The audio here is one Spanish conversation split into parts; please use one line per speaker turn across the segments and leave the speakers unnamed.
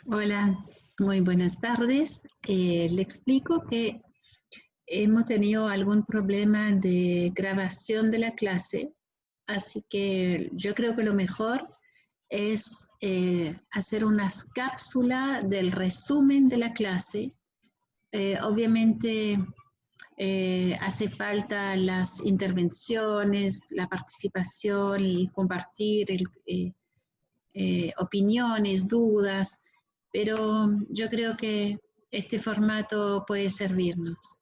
Hola, muy buenas tardes. Le explico que hemos tenido algún problema de grabación de la clase, así que yo creo que lo mejor es hacer unas cápsulas del resumen de la clase. Obviamente hace falta las intervenciones, la participación y compartir opiniones, dudas, pero yo creo que este formato puede servirnos.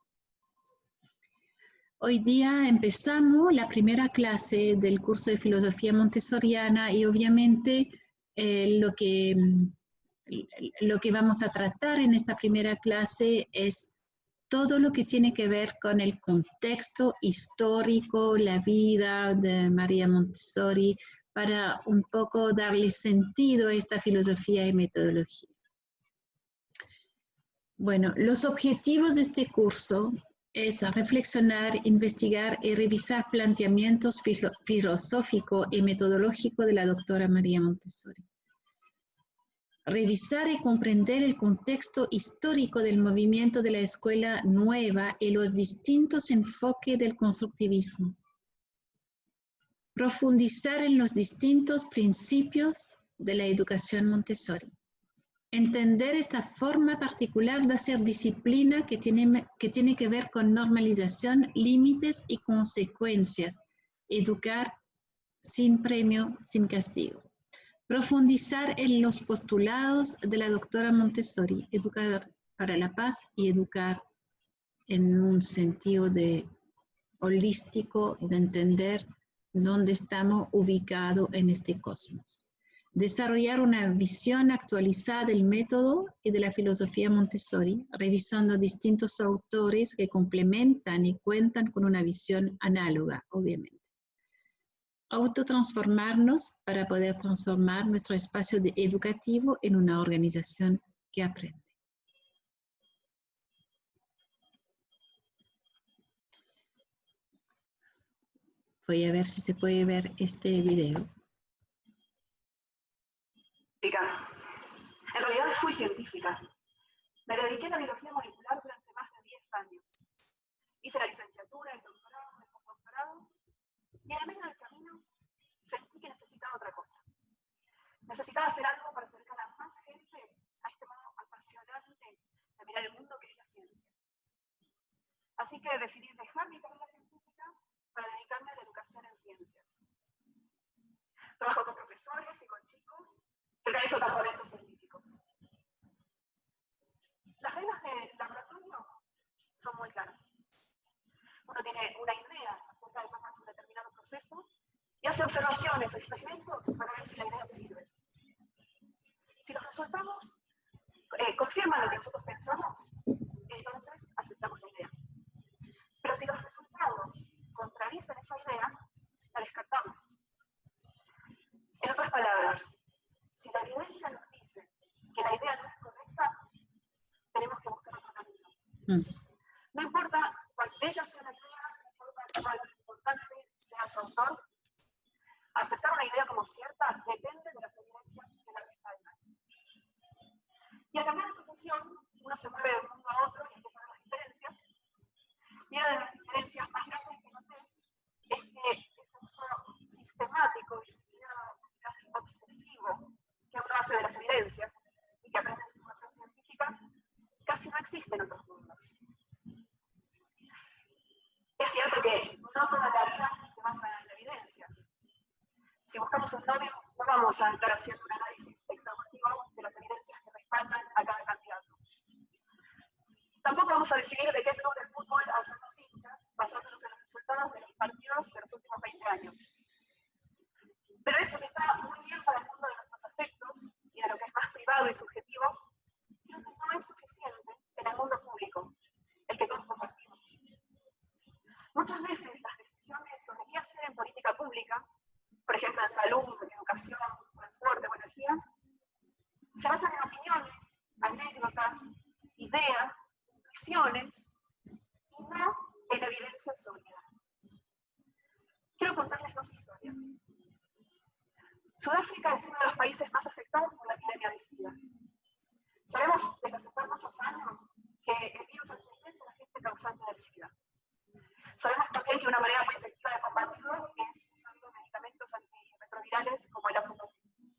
Hoy día empezamos la primera clase del curso de Filosofía Montessoriana y obviamente lo que vamos a tratar en esta primera clase es todo lo que tiene que ver con el contexto histórico, la vida de María Montessori, para un poco darle sentido a esta filosofía y metodología. Bueno, los objetivos de este curso es reflexionar, investigar y revisar planteamientos filosóficos y metodológicos de la doctora María Montessori. Revisar y comprender el contexto histórico del movimiento de la escuela nueva y los distintos enfoques del constructivismo. Profundizar en los distintos principios de la educación Montessori. Entender esta forma particular de hacer disciplina que tiene que ver con normalización, límites y consecuencias. Educar sin premio, sin castigo. Profundizar en los postulados de la doctora Montessori, educar para la paz y educar en un sentido de holístico, de entender dónde estamos ubicados en este cosmos. Desarrollar una visión actualizada del método y de la filosofía Montessori, revisando distintos autores que complementan y cuentan con una visión análoga, obviamente. Autotransformarnos para poder transformar nuestro espacio educativo en una organización que aprende. Voy a ver si se puede ver este video.
En realidad fui científica. Me dediqué a la biología molecular durante más de 10 años. Hice la licenciatura, el doctorado, el postdoctorado, y en el medio del camino sentí que necesitaba otra cosa. Necesitaba hacer algo para acercar a más gente a este modo apasionante de mirar el mundo que es la ciencia. Así que decidí dejar mi carrera científica para dedicarme a la educación en ciencias. Trabajo con profesores y con chicos que realizo campamentos científicos. Las reglas del laboratorio son muy claras. Uno tiene una idea acerca de cómo es un determinado proceso y hace observaciones o experimentos para ver si la idea sirve. Si los resultados confirman lo que nosotros pensamos, entonces aceptamos la idea. Pero si los resultados contradicen esa idea, la descartamos. En otras palabras, si la evidencia nos dice que la idea no es correcta, tenemos que buscar otro camino. No importa cuál bella sea la idea, no importa cuál importante sea su autor, aceptar una idea como cierta depende de las evidencias que la respaldan. Y al cambiar de profesión, uno se mueve de un mundo a otro y empieza a ver las diferencias. Y una de las diferencias más grandes que noté es que ese uso sistemático, disciplinado, casi obsesivo que uno hace de las evidencias y que aprende en su formación científica, casi no existe en otros mundos. Es cierto que no toda la vida se basa en evidencias. Si buscamos un novio, no vamos a estar haciendo un análisis exhaustivo de las evidencias que respaldan a cada candidato. Tampoco vamos a decidir de qué club de fútbol hacemos hinchas, basándonos en los resultados de los partidos de los últimos 20 años. Pero esto que está muy bien para el mundo de nuestros afectos y de lo que es más privado y subjetivo, creo que no es suficiente en el mundo público, el que todos compartimos. Muchas veces las decisiones sobre qué hacer en política pública, por ejemplo en salud, educación, transporte o energía, se basan en opiniones, anécdotas, ideas, intuiciones, y no en evidencia sólida. Quiero contarles dos historias. Sudáfrica es uno de los países más afectados por la epidemia de SIDA. Sabemos desde hace muchos años que el virus HIV es el agente causante del SIDA. Sabemos también que una manera muy efectiva de combatirlo es usando medicamentos antirretrovirales como el azotamicina.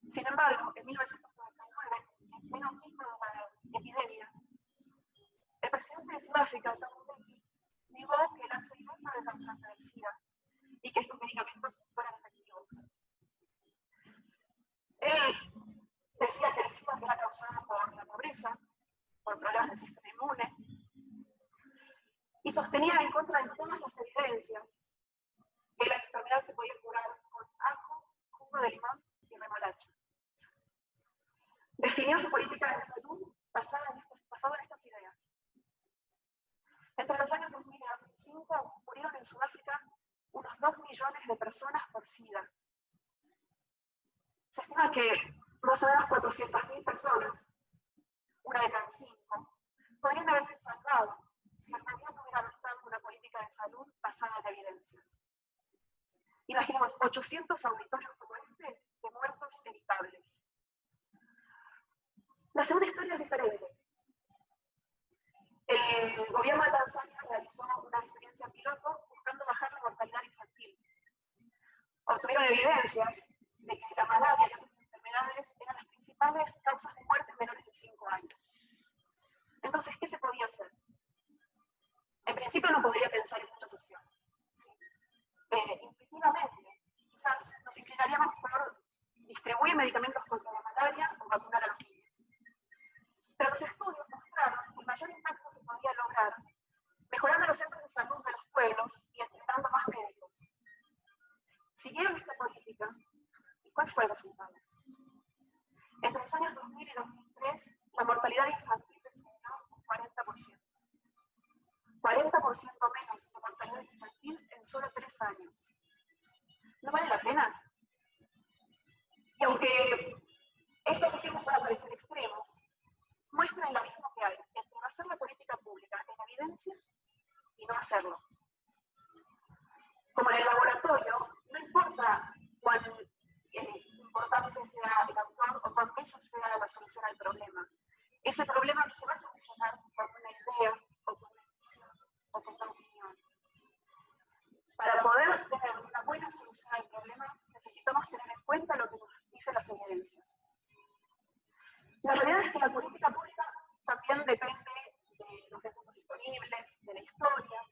Sin embargo, en 1999, en pleno pico de la epidemia, el presidente de Sudáfrica, Thabo Mbeki, negó que el HIV fuera el causante del SIDA y que estos medicamentos fueran efectivos. Él decía que el SIDA era causado por la pobreza, por problemas del sistema inmune, y sostenía en contra de todas las evidencias que la enfermedad se podía curar con ajo, jugo de limón y remolacha. Definió su política de salud basada en estas ideas. Entre los años 2000 y 2005 murieron en Sudáfrica unos 2 millones de personas por SIDA. Se estima que más o menos 400.000 personas, una de cada 5, podrían haberse salvado si el gobierno hubiera adoptado una política de salud basada en evidencias. Imaginemos 800 auditorios como este de muertos evitables. La segunda historia es diferente. El gobierno de Tanzania realizó una experiencia piloto buscando bajar la mortalidad infantil. Obtuvieron evidencias de que la malaria y otras enfermedades eran las principales causas de muerte en menores de 5 años. Entonces, ¿qué se podía hacer? En principio no podría pensar en muchas opciones. ¿Sí? Intuitivamente, quizás nos inclinaríamos por distribuir medicamentos contra la malaria o vacunar a los niños. Pero los estudios mostraron que el mayor impacto se podía lograr mejorando los centros de salud de los pueblos y entrenando más médicos. Siguieron esta política, ¿y cuál fue el resultado? Entre los años 2000 y 2003, la mortalidad infantil descendió un 40%. 40% menos de mortalidad infantil en solo 3 años. ¿No vale la pena? Y aunque estos ejemplos puedan parecer extremos, muestran el abismo que hay entre basar la política pública en evidencias y no hacerlo. Como en el laboratorio, no importa cuán importante sea el autor o cuán bella sea la solución al problema. Ese problema no se va a solucionar con una idea o con una decisión o con una opinión. Para poder tener una buena solución al problema, necesitamos tener en cuenta lo que nos dicen las evidencias. La realidad es que la política pública también depende de los recursos disponibles, de la historia,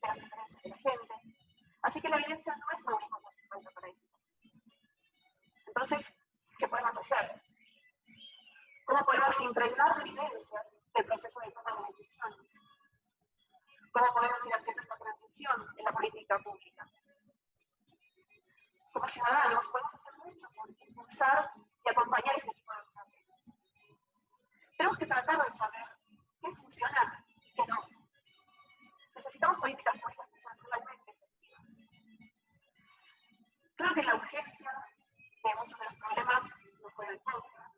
de las preferencias de la gente. Así que la evidencia no es lo único que hace falta para ello. Entonces, ¿qué podemos hacer? ¿Cómo podemos impregnar de evidencias el proceso de toma de decisiones? ¿Cómo podemos ir haciendo esta transición en la política pública? Como ciudadanos podemos hacer mucho por impulsar y acompañar este tipo de desarrollo. Tenemos que tratar de saber qué funciona y qué no. Necesitamos políticas públicas que sean realmente efectivas. Creo que la urgencia de muchos de los problemas nos juega en contra.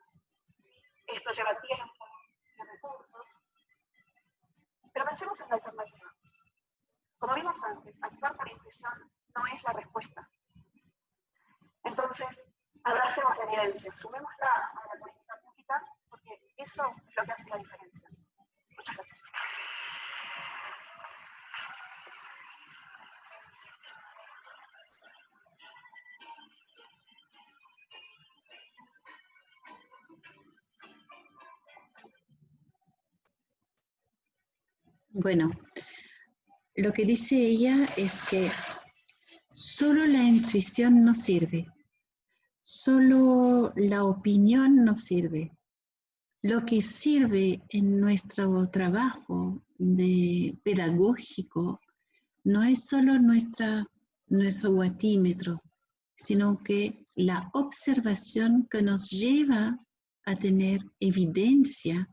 Esto lleva tiempo y recursos. Pero pensemos en la alternativa. Como vimos antes, actuar por intuición no es la respuesta. Entonces, abracemos la evidencia, sumémosla a la política pública, porque eso es lo que hace la diferencia. Muchas gracias.
Bueno, lo que dice ella es que solo la intuición no sirve, solo la opinión no sirve. Lo que sirve en nuestro trabajo pedagógico no es solo nuestro guatímetro, sino que la observación que nos lleva a tener evidencia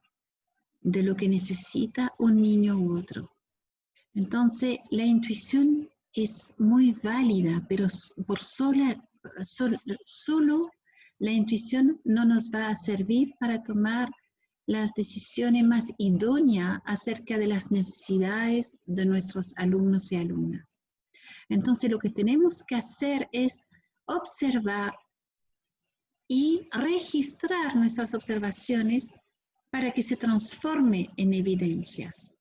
de lo que necesita un niño u otro. Entonces, la intuición es muy válida, pero solo la intuición no nos va a servir para tomar las decisiones más idóneas acerca de las necesidades de nuestros alumnos y alumnas. Entonces, lo que tenemos que hacer es observar y registrar nuestras observaciones para que se transforme en evidencias.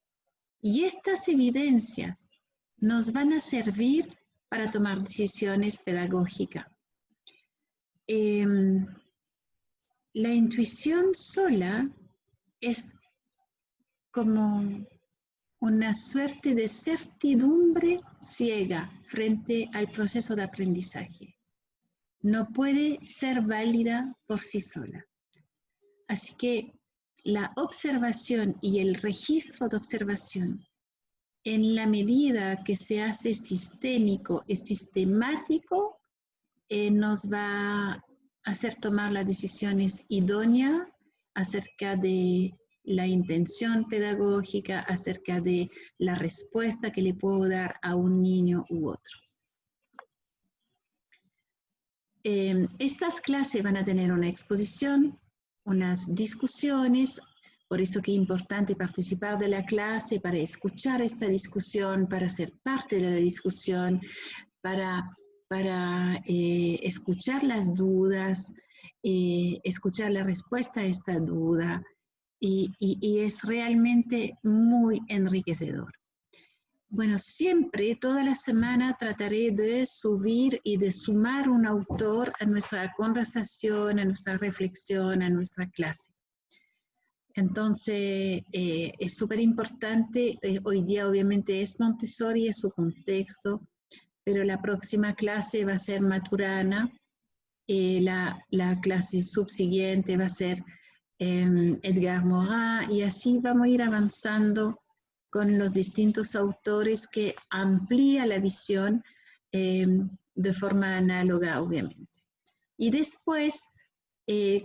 Y estas evidencias nos van a servir para tomar decisiones pedagógicas. La intuición sola es como una suerte de certidumbre ciega frente al proceso de aprendizaje. No puede ser válida por sí sola. Así que la observación y el registro de observación, en la medida que se hace sistémico y sistemático, nos va a hacer tomar las decisiones idóneas acerca de la intención pedagógica, acerca de la respuesta que le puedo dar a un niño u otro. Estas clases van a tener una exposición, unas discusiones, por eso que es importante participar de la clase, para escuchar esta discusión, para ser parte de la discusión, para escuchar las dudas, escuchar la respuesta a esta duda, y es realmente muy enriquecedor. Bueno, siempre, toda la semana, trataré de subir y de sumar un autor a nuestra conversación, a nuestra reflexión, a nuestra clase. Entonces, es súper importante. Hoy día, obviamente, es Montessori, es su contexto, pero la próxima clase va a ser Maturana. La clase subsiguiente va a ser Edgar Morin, y así vamos a ir avanzando con los distintos autores que amplía la visión de forma análoga, obviamente. Y después,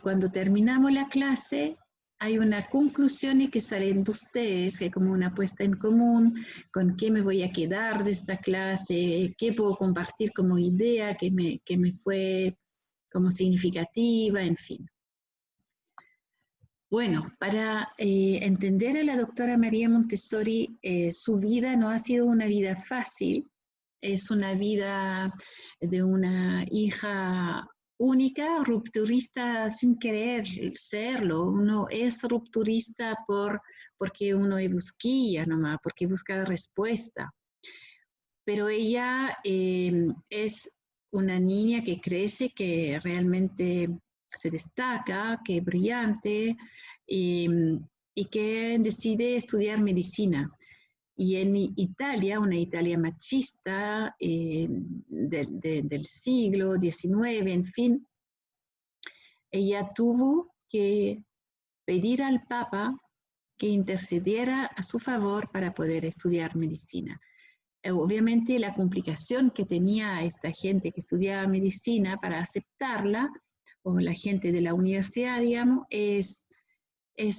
cuando terminamos la clase, hay una conclusión y que salen de ustedes, que es como una puesta en común, con qué me voy a quedar de esta clase, qué puedo compartir como idea, que me fue como significativa, en fin. Bueno, para entender a la doctora María Montessori, su vida no ha sido una vida fácil, es una vida de una hija única, rupturista sin querer serlo. Uno es rupturista porque uno es busquilla nomás, porque busca respuesta. Pero ella es una niña que crece, que realmente se destaca, que es brillante, y que decide estudiar medicina. Y en Italia, una Italia machista del siglo XIX, en fin, ella tuvo que pedir al Papa que intercediera a su favor para poder estudiar medicina. Obviamente la complicación que tenía esta gente que estudiaba medicina para aceptarla, o la gente de la universidad, digamos, es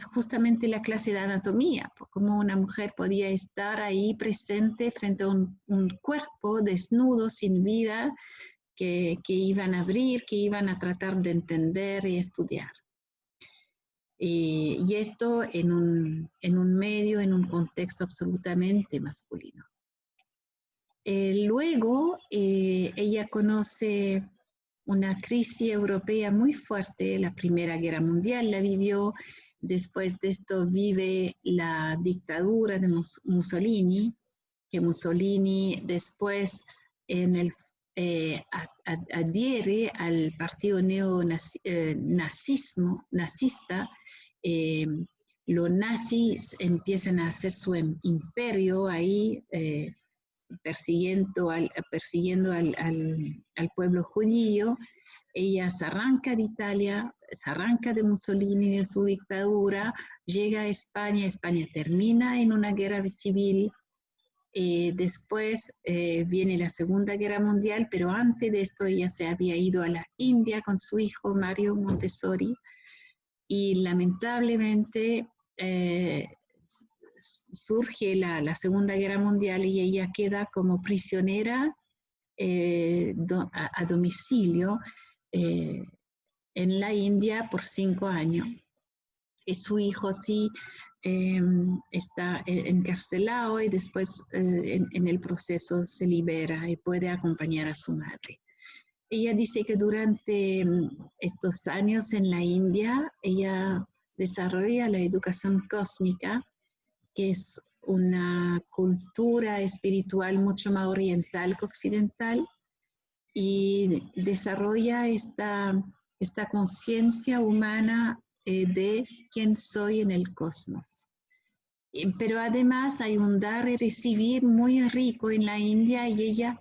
justamente la clase de anatomía, cómo una mujer podía estar ahí presente frente a un cuerpo desnudo, sin vida, que iban a abrir, que iban a tratar de entender y estudiar. Y esto en un medio, en un contexto absolutamente masculino. Luego, ella conoce una crisis europea muy fuerte, la Primera Guerra Mundial la vivió. Después de esto vive la dictadura de Mussolini, que Mussolini después adhiere al partido nazista. Los nazis empiezan a hacer su imperio ahí, persiguiendo al pueblo judío. Ella se arranca de Italia, se arranca de Mussolini, de su dictadura, llega a España. España termina en una guerra civil. Después viene la Segunda Guerra Mundial, pero antes de esto ella se había ido a la India con su hijo Mario Montessori, y lamentablemente surge la Segunda Guerra Mundial y ella queda como prisionera a domicilio en la India por 5 años. Y su hijo sí está encarcelado, y después en el proceso se libera y puede acompañar a su madre. Ella dice que durante estos años en la India, ella desarrolla la educación cósmica, que es una cultura espiritual mucho más oriental que occidental, y desarrolla esta conciencia humana de quién soy en el cosmos. Pero además hay un dar y recibir muy rico en la India, y ella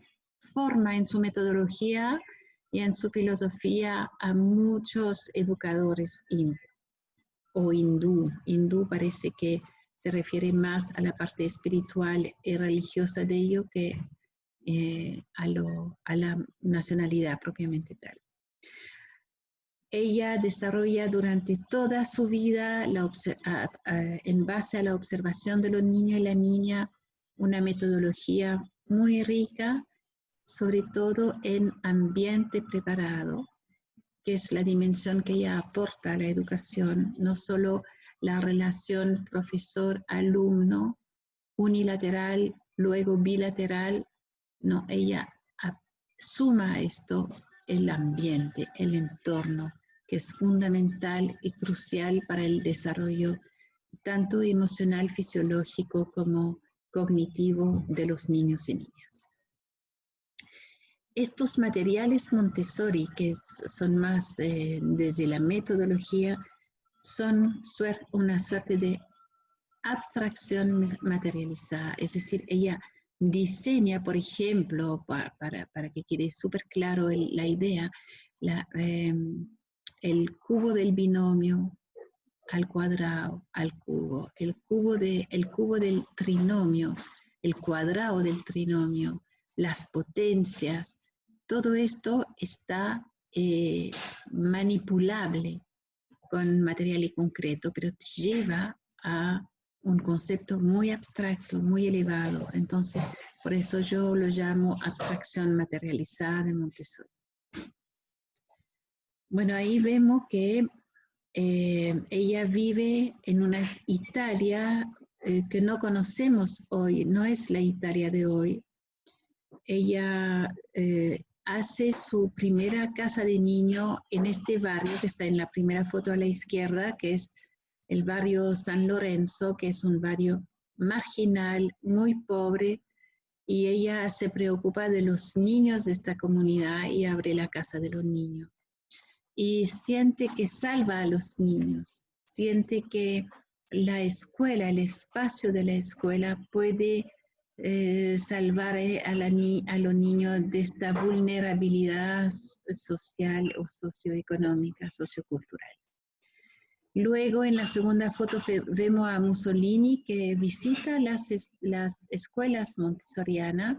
forma en su metodología y en su filosofía a muchos educadores indios o hindú. Hindú parece que se refiere más a la parte espiritual y religiosa de ello que a la nacionalidad propiamente tal. Ella desarrolla durante toda su vida, en base a la observación de los niños y la niña, una metodología muy rica, sobre todo en ambiente preparado, que es la dimensión que ella aporta a la educación, no solo la relación profesor-alumno, unilateral, luego bilateral, no, ella suma esto, el ambiente, el entorno, que es fundamental y crucial para el desarrollo tanto emocional, fisiológico como cognitivo de los niños y niñas. Estos materiales Montessori, que son más desde la metodología, son una suerte de abstracción materializada, es decir, ella diseña, por ejemplo, para que quede súper claro la idea, el cubo del binomio al cuadrado, al cubo, el cubo del trinomio, el cuadrado del trinomio, las potencias, todo esto está manipulable con material y concreto, pero te lleva a un concepto muy abstracto, muy elevado. Entonces, por eso yo lo llamo abstracción materializada de Montessori. Bueno, ahí vemos que ella vive en una Italia que no conocemos hoy, no es la Italia de hoy. Ella hace su primera casa de niño en este barrio que está en la primera foto a la izquierda, que es el barrio San Lorenzo, que es un barrio marginal, muy pobre, y ella se preocupa de los niños de esta comunidad y abre la casa de los niños. Y siente que salva a los niños, siente que la escuela, el espacio de la escuela puede salvar a los niños de esta vulnerabilidad social o socioeconómica, sociocultural. Luego en la segunda foto vemos a Mussolini que visita las escuelas montessorianas,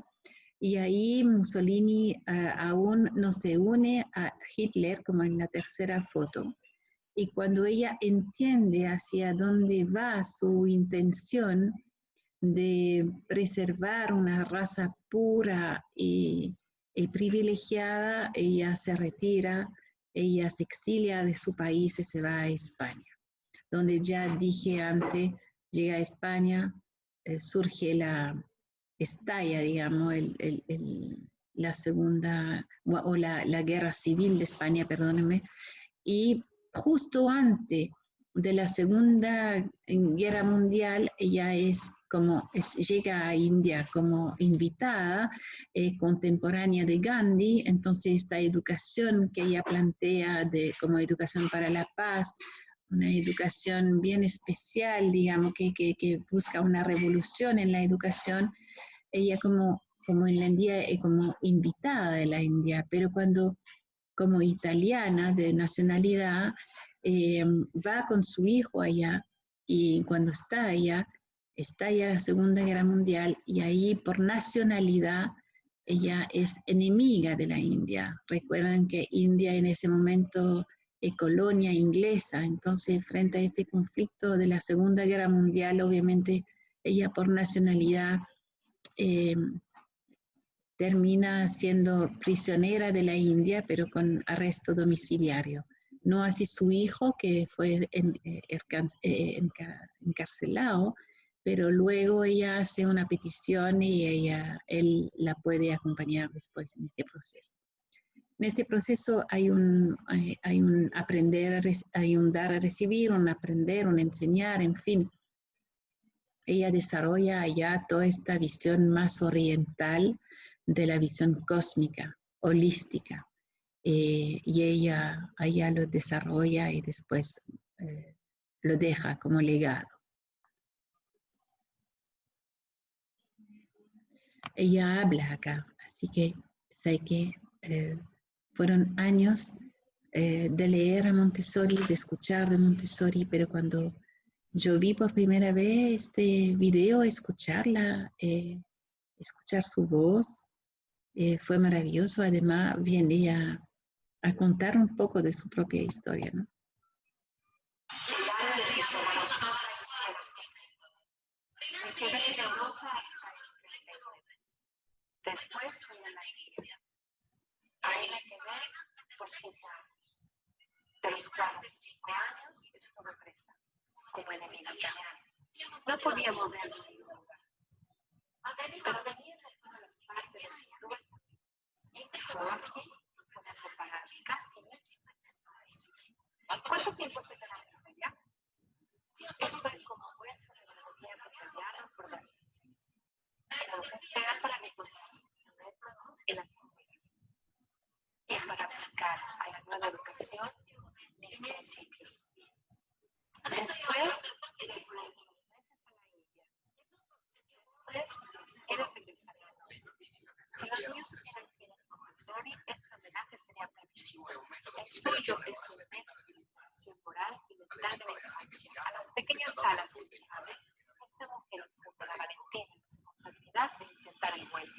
y ahí Mussolini aún no se une a Hitler como en la tercera foto. Y cuando ella entiende hacia dónde va su intención de preservar una raza pura y privilegiada, ella se retira, ella se exilia de su país y se va a España, donde ya dije antes, llega a España, surge estalla, digamos, la segunda, o la guerra civil de España, perdónenme, y justo antes de la Segunda Guerra Mundial, ella llega a India como invitada contemporánea de Gandhi. Entonces esta educación que ella plantea como educación para la paz, una educación bien especial, digamos, que busca una revolución en la educación, ella como en la India, como invitada de la India, pero como italiana de nacionalidad, va con su hijo allá, y cuando está allá la Segunda Guerra Mundial, y ahí por nacionalidad ella es enemiga de la India. Recuerdan que India en ese momento es colonia inglesa, entonces frente a este conflicto de la Segunda Guerra Mundial, obviamente ella por nacionalidad termina siendo prisionera de la India, pero con arresto domiciliario. No así su hijo, que fue encarcelado, pero luego ella hace una petición y él la puede acompañar después en este proceso. En este proceso hay un aprender, hay un dar a recibir, un aprender, un enseñar, en fin. Ella desarrolla allá toda esta visión más oriental de la visión cósmica, holística. Y ella lo desarrolla y después lo deja como legado. Ella habla acá, así que sé que fueron años de leer a Montessori, de escuchar de Montessori, pero cuando yo vi por primera vez este video, escucharla, escuchar su voz, fue maravilloso. Además, viene a contar un poco de su propia historia, ¿no?
Después fui a la India. Ahí me quedé por 5 años, de los cuales 5 años estuve presa, como enemiga italiana. No podía moverme en ningún lugar. Pero venían de todas las partes los hindúes. Y fue así que pude comparar casi 1000 años. ¿Cuánto tiempo se quedaron allá? Estuve como huésped del gobierno italiano por 2 meses. Lo que sea para retomar el método y las técnicas. Y para aplicar a la nueva educación mis principios. Después, iré por algunos meses a la India. Después, los quiero regresar a la India. Si los niños supieran quién es Montessori, este homenaje sería previsible. El suyo es un método de educación moral y mental de la infancia. A las pequeñas alas que se abren, esta mujer infunde la valentía y la responsabilidad de intentar el vuelo.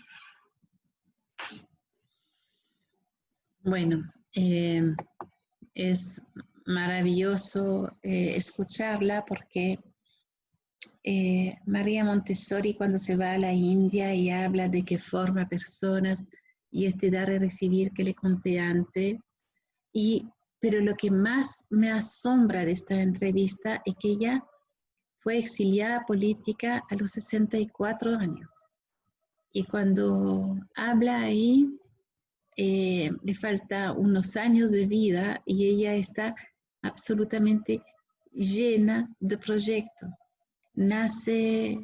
Bueno, es maravilloso escucharla porque María Montessori cuando se va a la India y habla de que forma personas y este dar y recibir que le conté antes, pero lo que más me asombra de esta entrevista es que ella fue exiliada política a los 64 años. Y cuando habla ahí, le falta unos años de vida y ella está absolutamente llena de proyectos. Nace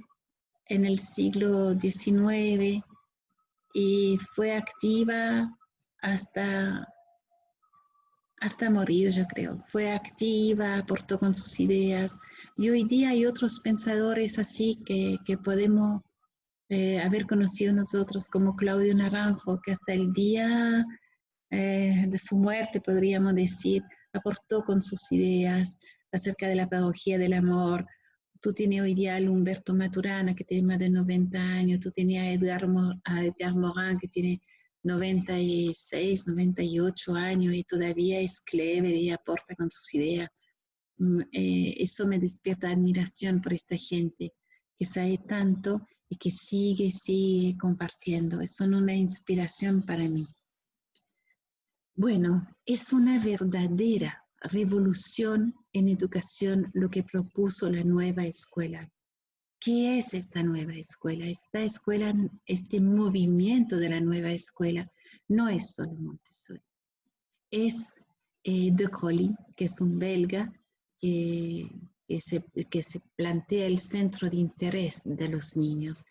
en el siglo XIX y fue activa hasta morir, yo creo. Fue activa, aportó con sus ideas. Y hoy día hay otros pensadores así que podemos haber conocido nosotros, como Claudio Naranjo, que hasta el día de su muerte, podríamos decir, aportó con sus ideas acerca de la pedagogía del amor. Tú tienes hoy día a Humberto Maturana, que tiene más de 90 años, tú tienes a Edgar Morin, que tiene 96, 98 años y todavía es clever y aporta con sus ideas. Eso me despierta admiración por esta gente que sabe tanto y que sigue compartiendo. Son una inspiración para mí. Bueno, es una verdadera revolución en educación lo que propuso la nueva escuela. ¿Qué es esta nueva escuela? Esta escuela, este movimiento de la nueva escuela, no es solo Montessori. Es De Crolly, que es un belga que se plantea el centro de interés de los niños.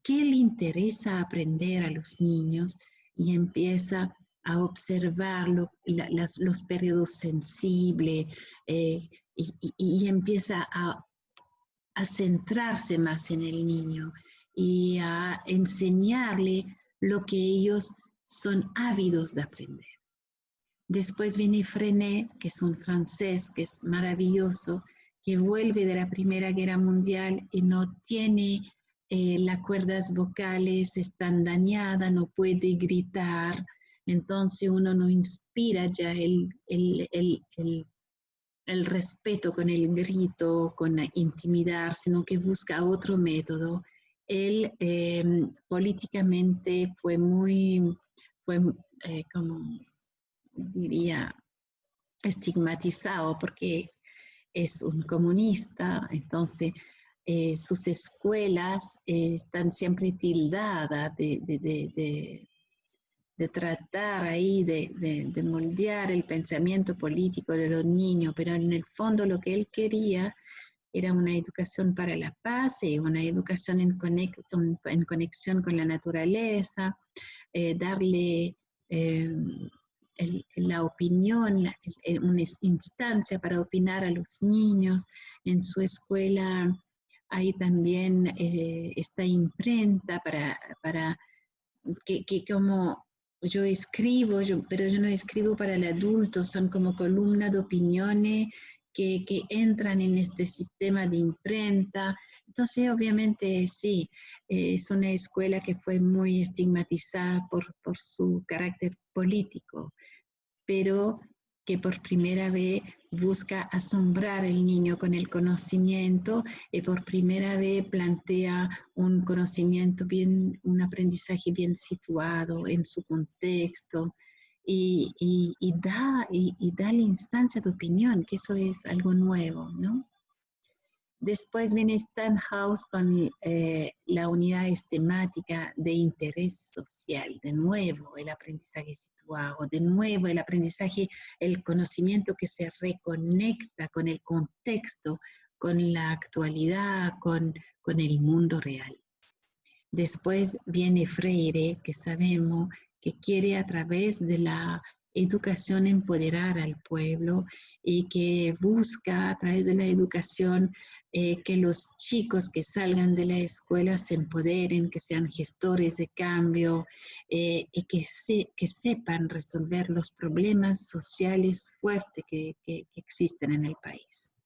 ¿Qué le interesa aprender a los niños? Y empieza a observar los periodos sensibles y empieza a centrarse más en el niño y a enseñarle lo que ellos son ávidos de aprender. Después viene Freinet, que es un francés, que es maravilloso, que vuelve de la Primera Guerra Mundial y no tiene las cuerdas vocales, están dañadas, no puede gritar, entonces uno no inspira ya el respeto con el grito, con intimidar, sino que busca otro método. Él políticamente fue como diría, estigmatizado porque es un comunista, entonces sus escuelas están siempre tildadas de tratar ahí de moldear el pensamiento político de los niños, pero en el fondo lo que él quería era una educación para la paz y una educación en conexión con la naturaleza, darle la opinión, una instancia para opinar a los niños. En su escuela hay también esta imprenta para que como yo escribo, pero yo no escribo para el adulto, son como columnas de opiniones que entran en este sistema de imprenta. Entonces, obviamente, sí, es una escuela que fue muy estigmatizada por su carácter político, pero que por primera vez busca asombrar al niño con el conocimiento y por primera vez plantea un conocimiento bien, un aprendizaje bien situado en su contexto y da la instancia de opinión, que eso es algo nuevo, ¿no? Después viene Stenhouse con la unidad temática de interés social, de nuevo el aprendizaje situado, de nuevo el aprendizaje, el conocimiento que se reconecta con el contexto, con la actualidad, con el mundo real. Después viene Freire, que sabemos que quiere a través de la educación empoderar al pueblo y que busca a través de la educación que los chicos que salgan de la escuela se empoderen, que sean gestores de cambio y que sepan resolver los problemas sociales fuertes que existen en el país.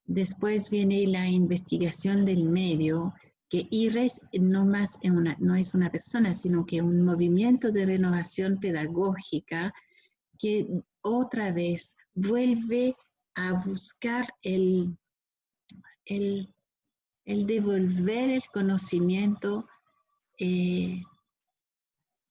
Después viene la investigación del medio, que IRES no es una persona, sino que un movimiento de renovación pedagógica que otra vez vuelve a buscar el devolver el conocimiento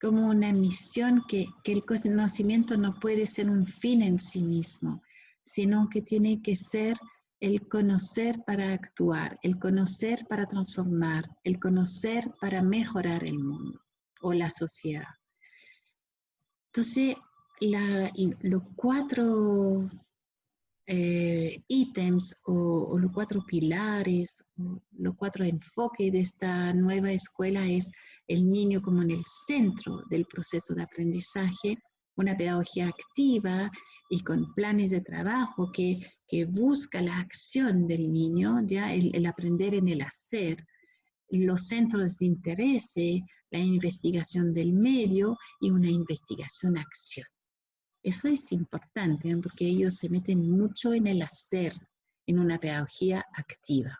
como una misión, que el conocimiento no puede ser un fin en sí mismo, sino que tiene que ser el conocer para actuar, el conocer para transformar, el conocer para mejorar el mundo o la sociedad. Entonces, los 4 ítems o los 4 pilares, los 4 enfoques de esta nueva escuela es el niño como en el centro del proceso de aprendizaje, una pedagogía activa y con planes de trabajo que busca la acción del niño, ya el aprender en el hacer, los centros de interés, la investigación del medio y una investigación-acción. Eso es importante, ¿no? Porque ellos se meten mucho en el hacer, en una pedagogía activa.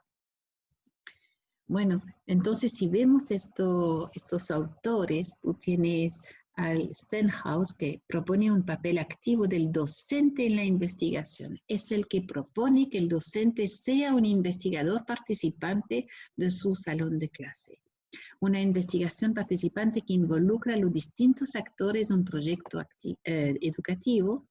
Bueno, entonces si vemos estos autores, tú tienes al Stenhouse, que propone un papel activo del docente en la investigación. Es el que propone que el docente sea un investigador participante de su salón de clase. Una investigación participante que involucra a los distintos actores de un proyecto educativo,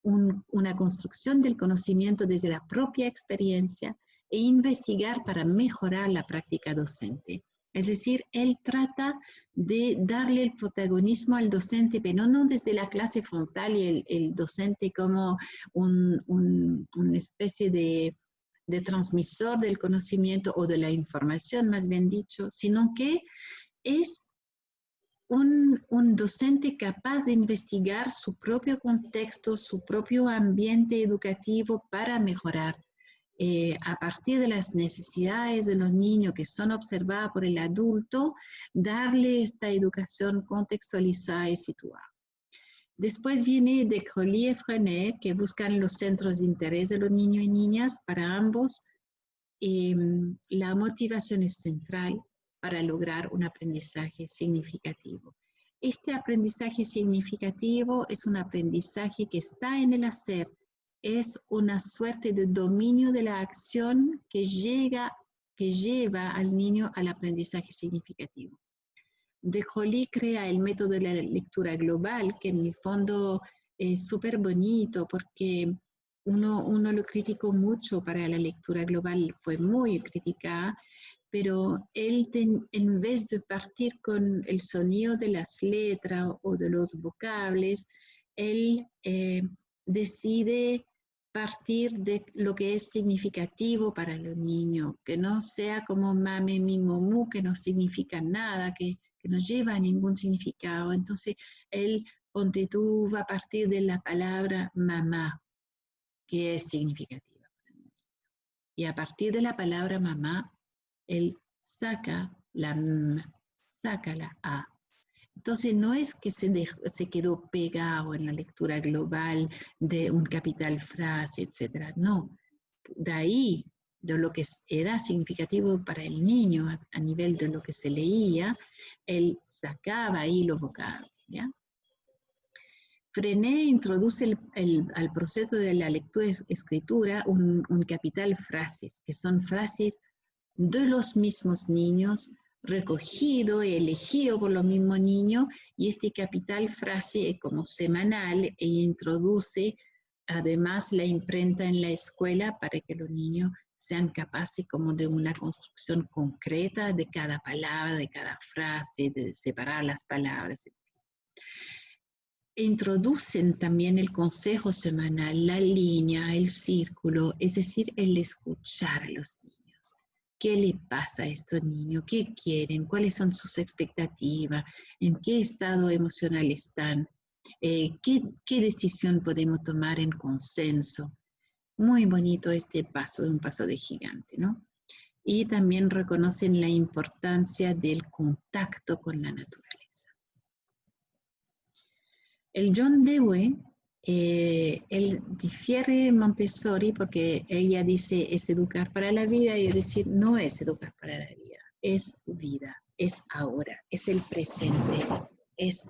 una construcción del conocimiento desde la propia experiencia e investigar para mejorar la práctica docente. Es decir, él trata de darle el protagonismo al docente, pero no desde la clase frontal y el docente como una especie de transmisor del conocimiento o de la información, más bien dicho, sino que es un docente capaz de investigar su propio contexto, su propio ambiente educativo para mejorar a partir de las necesidades de los niños que son observadas por el adulto, darle esta educación contextualizada y situada. Después viene de Crowley y Freinet, que buscan los centros de interés de los niños y niñas. Para ambos, la motivación es central para lograr un aprendizaje significativo. Este aprendizaje significativo es un aprendizaje que está en el hacer, es una suerte de dominio de la acción que lleva al niño al aprendizaje significativo. De Crowley crea el método de la lectura global, que en el fondo es súper bonito porque uno lo criticó mucho para la lectura global, fue muy criticada, pero él en vez de partir con el sonido de las letras o de los vocables, él decide partir de lo que es significativo para los niños, que no sea como mame, mi, momu, que no significa nada, que no lleva a ningún significado. Entonces, él, ponte tú, va a partir de la palabra mamá, que es significativa. Y a partir de la palabra mamá, él saca la M, saca la A. Entonces no es que se quedó pegado en la lectura global de un capital frase, etc. No, de ahí, de lo que era significativo para el niño a nivel de lo que se leía, él sacaba ahí los vocablos, ¿ya? Frenet introduce al proceso de la lectura-escritura un capital frases, que son frases de los mismos niños, recogido y elegido por los mismos niños, y este capital frase es como semanal e introduce además la imprenta en la escuela para que los niños sean capaces como de una construcción concreta de cada palabra, de cada frase, de separar las palabras. Introducen también el consejo semanal, la línea, el círculo, es decir, el escuchar a los niños. ¿Qué le pasa a estos niños? ¿Qué quieren? ¿Cuáles son sus expectativas? ¿En qué estado emocional están? ¿Qué decisión podemos tomar en consenso? Muy bonito este paso, un paso de gigante, ¿no? Y también reconocen la importancia del contacto con la naturaleza. El John Dewey, él difiere de Montessori porque ella dice es educar para la vida y decir no es educar para la vida, es vida, es ahora, es el presente, es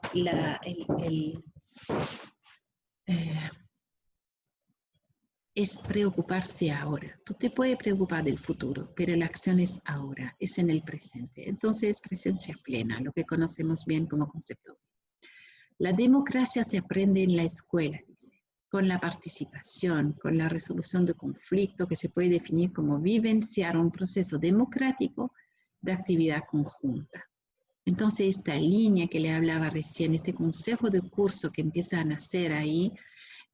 es preocuparse ahora. Tú te puedes preocupar del futuro, pero la acción es ahora, es en el presente. Entonces es presencia plena, lo que conocemos bien como concepto. La democracia se aprende en la escuela, dice, con la participación, con la resolución de conflictos que se puede definir como vivenciar un proceso democrático de actividad conjunta. Entonces, esta línea que le hablaba recién, este consejo de curso que empieza a nacer ahí,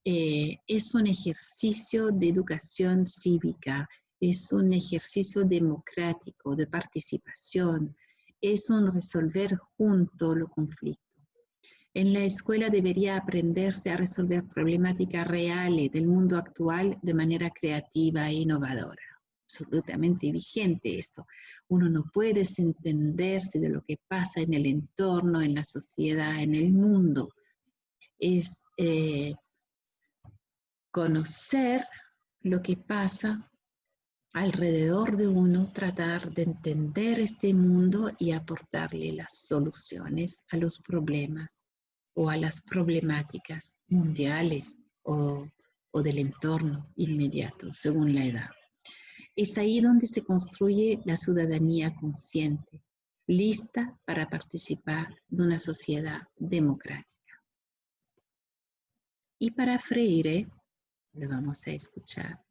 es un ejercicio de educación cívica, es un ejercicio democrático de participación, es un resolver junto los conflictos. En la escuela debería aprenderse a resolver problemáticas reales del mundo actual de manera creativa e innovadora. Absolutamente vigente esto. Uno no puede desentenderse de lo que pasa en el entorno, en la sociedad, en el mundo. Es conocer lo que pasa alrededor de uno, tratar de entender este mundo y aportarle las soluciones a los problemas o a las problemáticas mundiales o del entorno inmediato, según la edad. Es ahí donde se construye la ciudadanía consciente, lista para participar de una sociedad democrática. Y para Freire, le vamos a escuchar.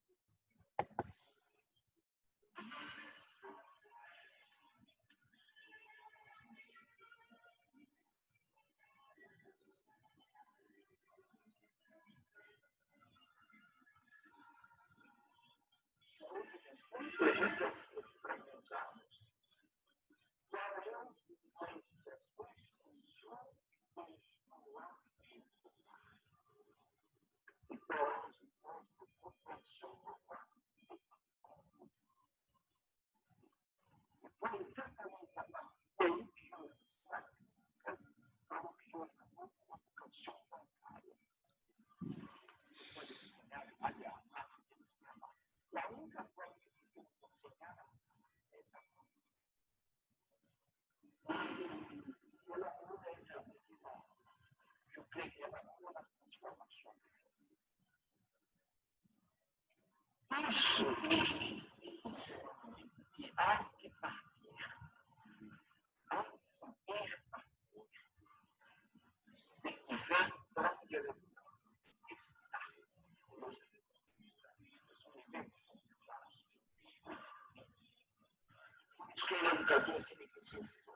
educador tiene que ser sensível.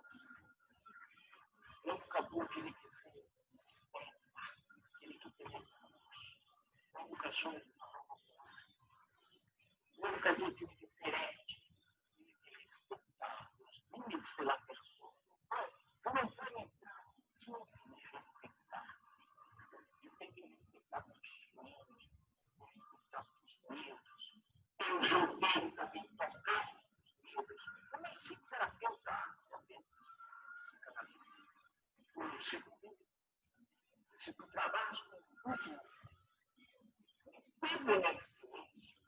O educador tiene que ser experta, tiene que tener curso. La educación es una facultad. O educador tiene que ser ético, tiene que respetar los límites de la persona. Yo no puedo entrar, yo tengo que respetar. Yo tengo que respetar tus sueños, respetar tus miedos. Eu joguei também tocar os livros. Como é psicoterapeuta, sabe? Psicanalista. Se tu trabalhas com tudo, tudo é silêncio.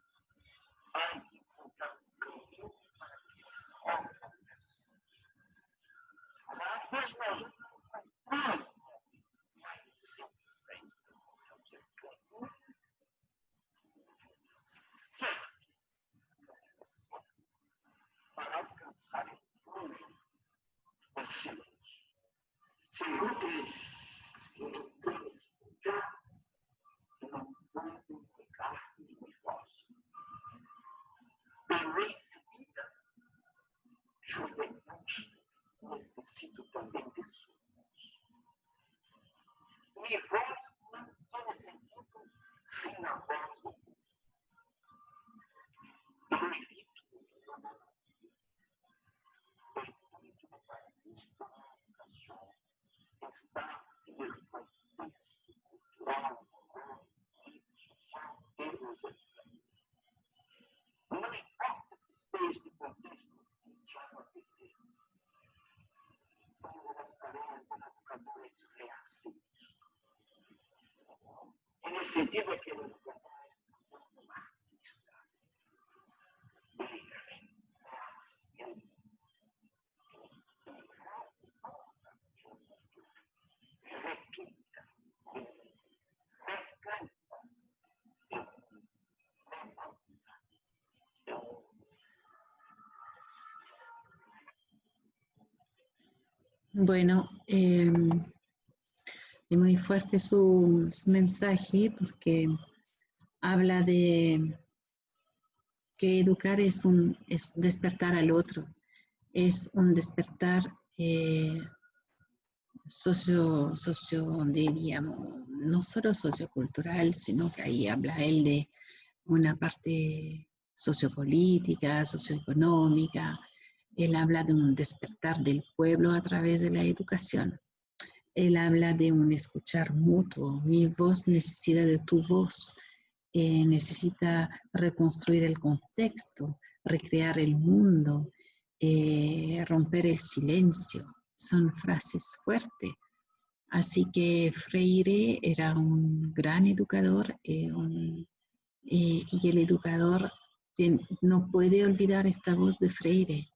Vai te encontrar um caminho para que rompa a pessoa. Às vezes nós não encontramos, mas simplesmente encontramos o caminho certo. Para alcançar o fundo do silêncio. Se eu tenho escutar, eu não vou comunicar minha voz. Em recebida, eu necessito também de surdos. Minha voz não tem sentido sem a voz do mundo. Eu evito está em el contexto cultural, econômico, social de los educadores. Não importa que esteja de contexto cultural, uma das tarefas do educador é reação. Em definitiva, que o educador é um artista. Ele reação.
Bueno, es muy fuerte su mensaje porque habla de que educar es despertar al otro, es un despertar diríamos, no solo sociocultural, sino que ahí habla él de una parte sociopolítica, socioeconómica. Él habla de un despertar del pueblo a través de la educación. Él habla de un escuchar mutuo. Mi voz necesita de tu voz. Necesita reconstruir el contexto, recrear el mundo, romper el silencio. Son frases fuertes. Así que Freire era un gran educador y el educador no puede olvidar esta voz de Freire,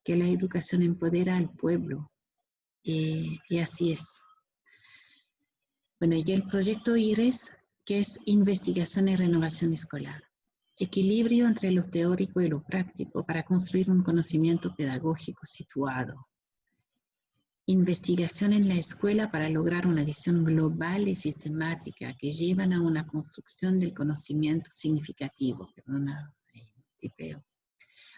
que la educación empodera al pueblo. Y así es. Bueno, y el proyecto IRES, que es investigación y renovación escolar. Equilibrio entre lo teórico y lo práctico para construir un conocimiento pedagógico situado. Investigación en la escuela para lograr una visión global y sistemática que llevan a una construcción del conocimiento significativo. Perdona, tipeo.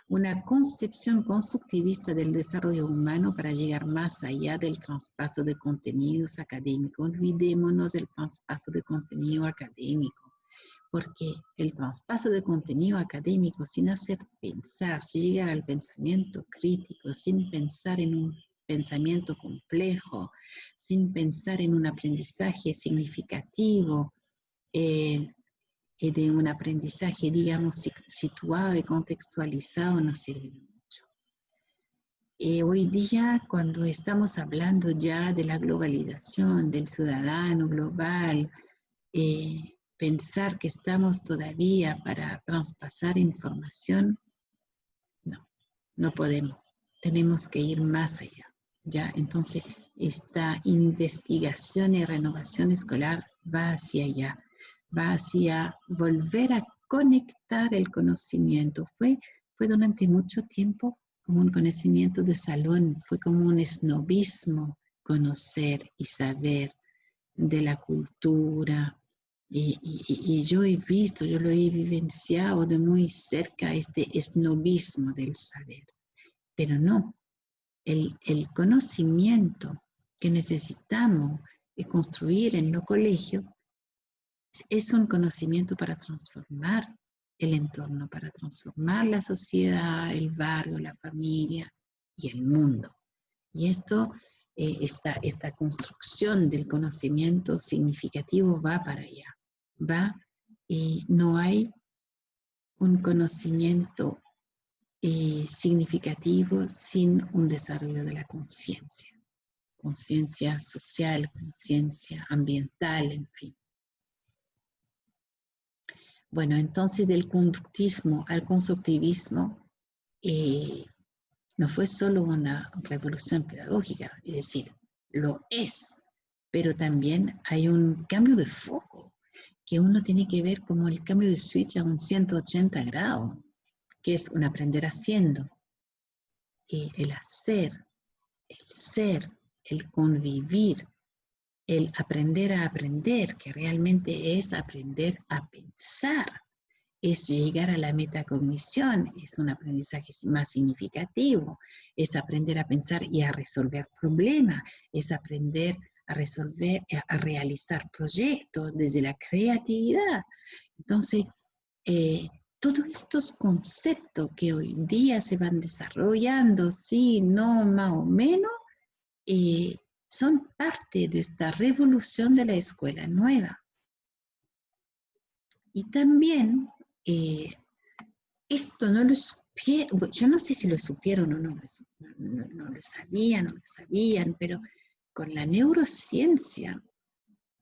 Una concepción constructivista del desarrollo humano para llegar más allá del traspaso de contenidos académicos. Olvidémonos del traspaso de contenido académico, porque el traspaso de contenido académico sin hacer pensar, sin llegar al pensamiento crítico, sin pensar en un pensamiento complejo, sin pensar en un aprendizaje significativo, de un aprendizaje, digamos, situado y contextualizado, no sirve de mucho. Hoy día, cuando estamos hablando ya de la globalización, del ciudadano global, pensar que estamos todavía para traspasar información, no podemos. Tenemos que ir más allá. ¿Ya? Entonces, esta investigación y renovación escolar va hacia allá, va hacia volver a conectar el conocimiento. Fue durante mucho tiempo como un conocimiento de salón, fue como un esnobismo, conocer y saber de la cultura. Y yo he visto, yo lo he vivenciado de muy cerca, este esnobismo del saber. Pero no, el conocimiento que necesitamos construir en los colegios es un conocimiento para transformar el entorno, para transformar la sociedad, el barrio, la familia y el mundo. Y esto, esta construcción del conocimiento significativo va para allá. Va y no hay un conocimiento significativo sin un desarrollo de la conciencia. Conciencia social, conciencia ambiental, en fin. Bueno, entonces del conductismo al constructivismo no fue solo una revolución pedagógica, es decir, lo es, pero también hay un cambio de foco que uno tiene que ver como el cambio de switch a un 180 grados, que es un aprender haciendo, el hacer, el ser, el convivir, el aprender a aprender, que realmente es aprender a pensar, es llegar a la metacognición, es un aprendizaje más significativo, es aprender a pensar y a resolver problemas, es aprender a resolver, a realizar proyectos desde la creatividad. Entonces, todos estos conceptos que hoy día se van desarrollando, sí, no, más o menos, son parte de esta revolución de la escuela nueva. Y también, esto no lo supieron, yo no sé si lo supieron o no, no lo sabían, pero con la neurociencia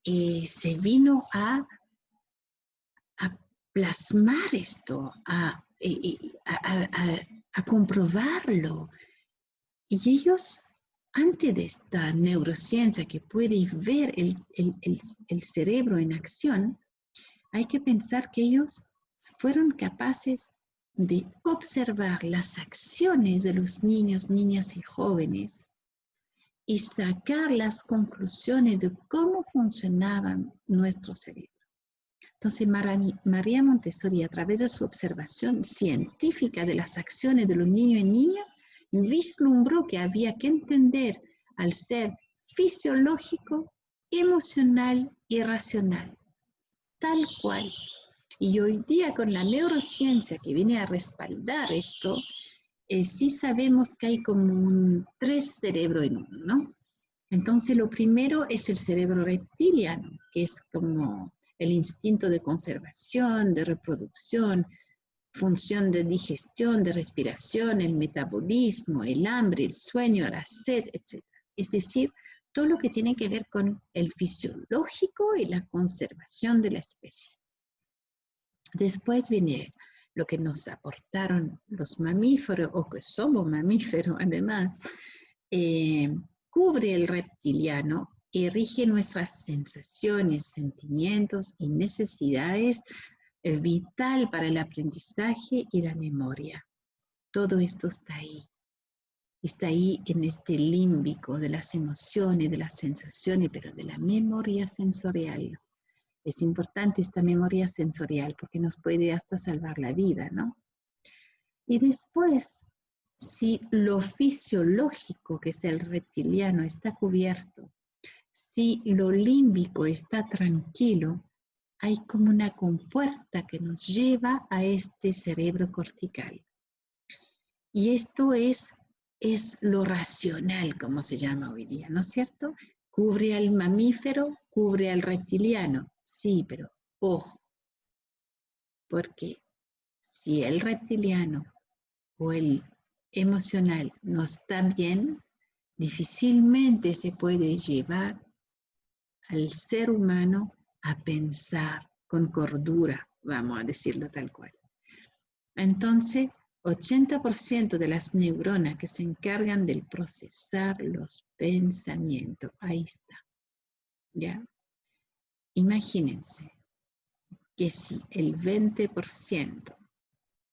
se vino a plasmar esto, a comprobarlo. Y ellos, antes de esta neurociencia que puede ver el cerebro en acción, hay que pensar que ellos fueron capaces de observar las acciones de los niños, niñas y jóvenes y sacar las conclusiones de cómo funcionaban nuestro cerebro. Entonces, María Montessori, a través de su observación científica de las acciones de los niños y niñas, vislumbró que había que entender al ser fisiológico, emocional y racional, tal cual. Y hoy día con la neurociencia que viene a respaldar esto, sí sabemos que hay como 3 cerebros en uno, ¿no? Entonces lo primero es el cerebro reptiliano, que es como el instinto de conservación, de reproducción, función de digestión, de respiración, el metabolismo, el hambre, el sueño, la sed, etc. Es decir, todo lo que tiene que ver con el fisiológico y la conservación de la especie. Después viene lo que nos aportaron los mamíferos, o que somos mamíferos además, cubre el reptiliano y rige nuestras sensaciones, sentimientos y necesidades vital para el aprendizaje y la memoria. Todo esto está ahí en este límbico de las emociones, de las sensaciones, pero de la memoria sensorial. Es importante esta memoria sensorial porque nos puede hasta salvar la vida, ¿no? Y después, si lo fisiológico, que es el reptiliano, está cubierto, si lo límbico está tranquilo, hay como una compuerta que nos lleva a este cerebro cortical. Y esto es lo racional, como se llama hoy día, ¿no es cierto? Cubre al mamífero, cubre al reptiliano. Sí, pero ojo, porque si el reptiliano o el emocional no está bien, difícilmente se puede llevar al ser humano a pensar con cordura, vamos a decirlo tal cual. Entonces, 80% de las neuronas que se encargan de procesar los pensamientos, ahí está, ¿ya? Imagínense que si el 20%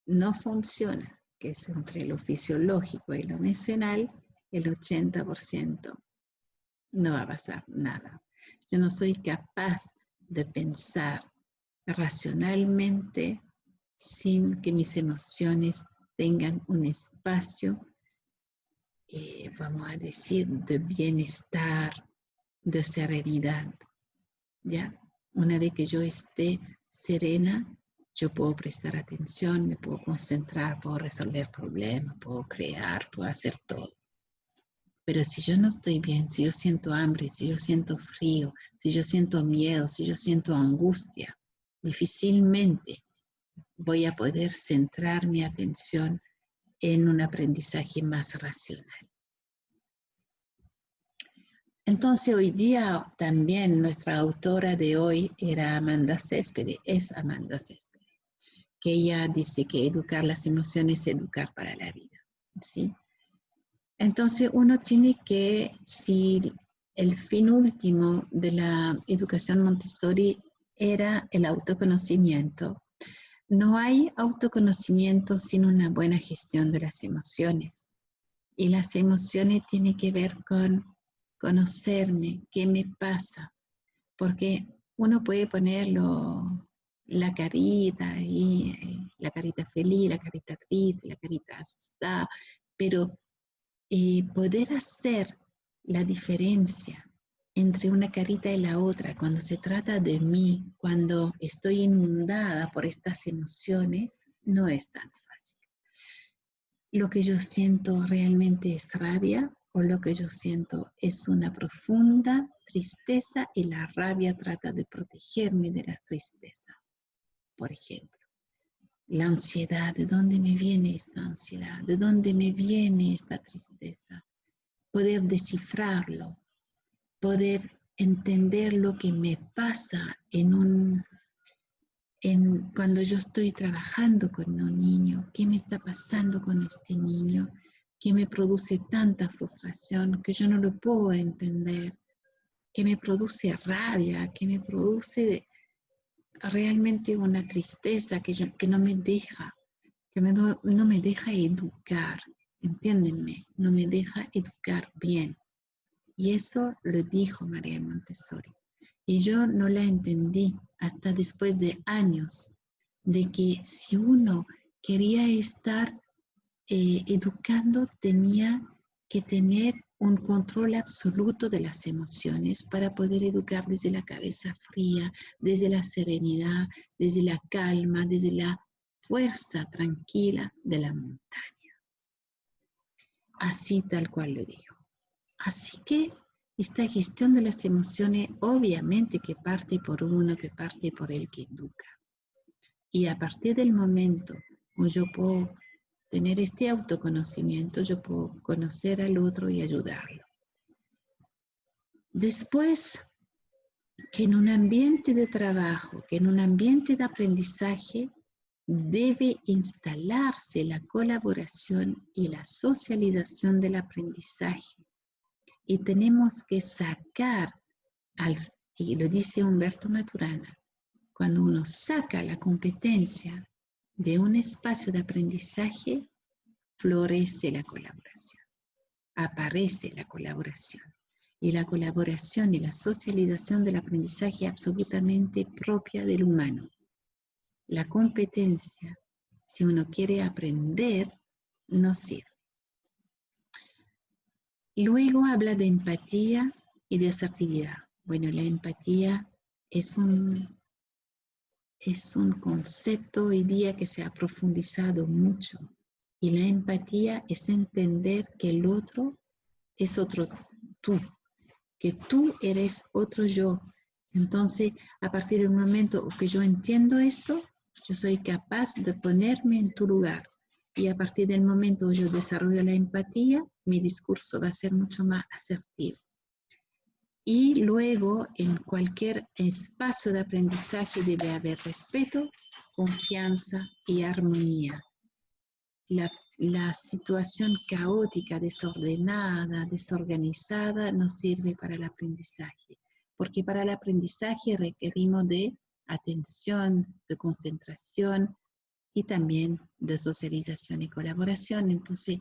no funciona, que es entre lo fisiológico y lo emocional, el 80% no va a pasar nada. Yo no soy capaz de pensar racionalmente sin que mis emociones tengan un espacio vamos a decir, de bienestar, de serenidad, ¿ya? Una vez que yo esté serena, yo puedo prestar atención, me puedo concentrar, puedo resolver problemas, puedo crear, puedo hacer todo. Pero si yo no estoy bien, si yo siento hambre, si yo siento frío, si yo siento miedo, si yo siento angustia, difícilmente voy a poder centrar mi atención en un aprendizaje más racional. Entonces hoy día también nuestra autora de hoy era Amanda Céspedes, es Amanda Céspedes, que ella dice que educar las emociones es educar para la vida, ¿sí? Entonces uno tiene que, si el fin último de la educación Montessori era el autoconocimiento, no hay autoconocimiento sin una buena gestión de las emociones. Y las emociones tienen que ver con conocerme, qué me pasa, porque uno puede ponerlo, la carita ahí, la carita feliz, la carita triste, la carita asustada, pero poder hacer la diferencia entre una carita y la otra cuando se trata de mí, cuando estoy inundada por estas emociones, no es tan fácil. Lo que yo siento realmente es rabia o lo que yo siento es una profunda tristeza y la rabia trata de protegerme de la tristeza. Por ejemplo, la ansiedad, ¿de dónde me viene esta ansiedad? ¿De dónde me viene esta tristeza? Poder descifrarlo, poder entender lo que me pasa cuando yo estoy trabajando con un niño, qué me está pasando con este niño, que me produce tanta frustración que yo no lo puedo entender, que me produce rabia, que me produce realmente una tristeza que no me deja, no me deja educar, entiéndenme, no me deja educar bien. Y eso lo dijo María Montessori. Y yo no la entendí hasta después de años, de que si uno quería estar educando, tenía que tener un control absoluto de las emociones para poder educar desde la cabeza fría, desde la serenidad, desde la calma, desde la fuerza tranquila de la montaña. Así tal cual lo dijo. Así que esta gestión de las emociones obviamente que parte por uno, que parte por el que educa. Y a partir del momento que yo puedo tener este autoconocimiento, yo puedo conocer al otro y ayudarlo. Después, que en un ambiente de trabajo, que en un ambiente de aprendizaje, debe instalarse la colaboración y la socialización del aprendizaje. Y tenemos que sacar, y lo dice Humberto Maturana, cuando uno saca la competencia de un espacio de aprendizaje, florece la colaboración, aparece la colaboración. Y la colaboración y la socialización del aprendizaje es absolutamente propia del humano. La competencia, si uno quiere aprender, no sirve. Luego habla de empatía y de asertividad. Bueno, la empatía es un concepto hoy día que se ha profundizado mucho. Y la empatía es entender que el otro es otro tú, que tú eres otro yo. Entonces, a partir del momento que yo entiendo esto, yo soy capaz de ponerme en tu lugar. Y a partir del momento que yo desarrollo la empatía, mi discurso va a ser mucho más asertivo. Y luego, en cualquier espacio de aprendizaje debe haber respeto, confianza y armonía. La situación caótica, desordenada, desorganizada no sirve para el aprendizaje, porque para el aprendizaje requerimos de atención, de concentración y también de socialización y colaboración. Entonces,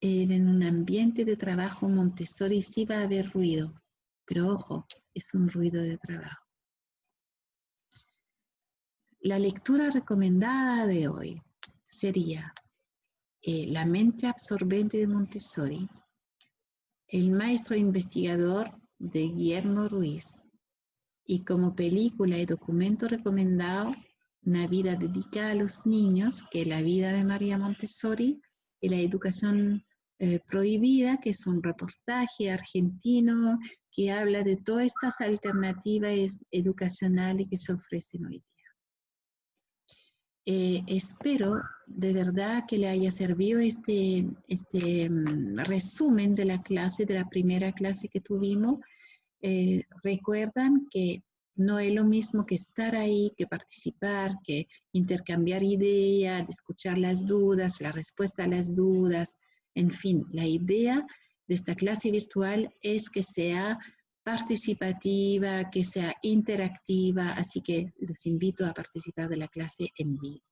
en un ambiente de trabajo Montessori sí va a haber ruido, pero ojo, es un ruido de trabajo. La lectura recomendada de hoy sería La mente absorbente de Montessori, el maestro investigador de Guillermo Ruiz, y como película y documento recomendado, Una vida dedicada a los niños, que es la vida de María Montessori, y la educación prohibida, que es un reportaje argentino que habla de todas estas alternativas educacionales que se ofrecen hoy día. Espero de verdad que le haya servido este resumen de la clase, de la primera clase que tuvimos. Recuerdan que no es lo mismo que estar ahí, que participar, que intercambiar ideas, escuchar las dudas, la respuesta a las dudas. En fin, la idea de esta clase virtual es que sea participativa, que sea interactiva, así que les invito a participar de la clase en vivo.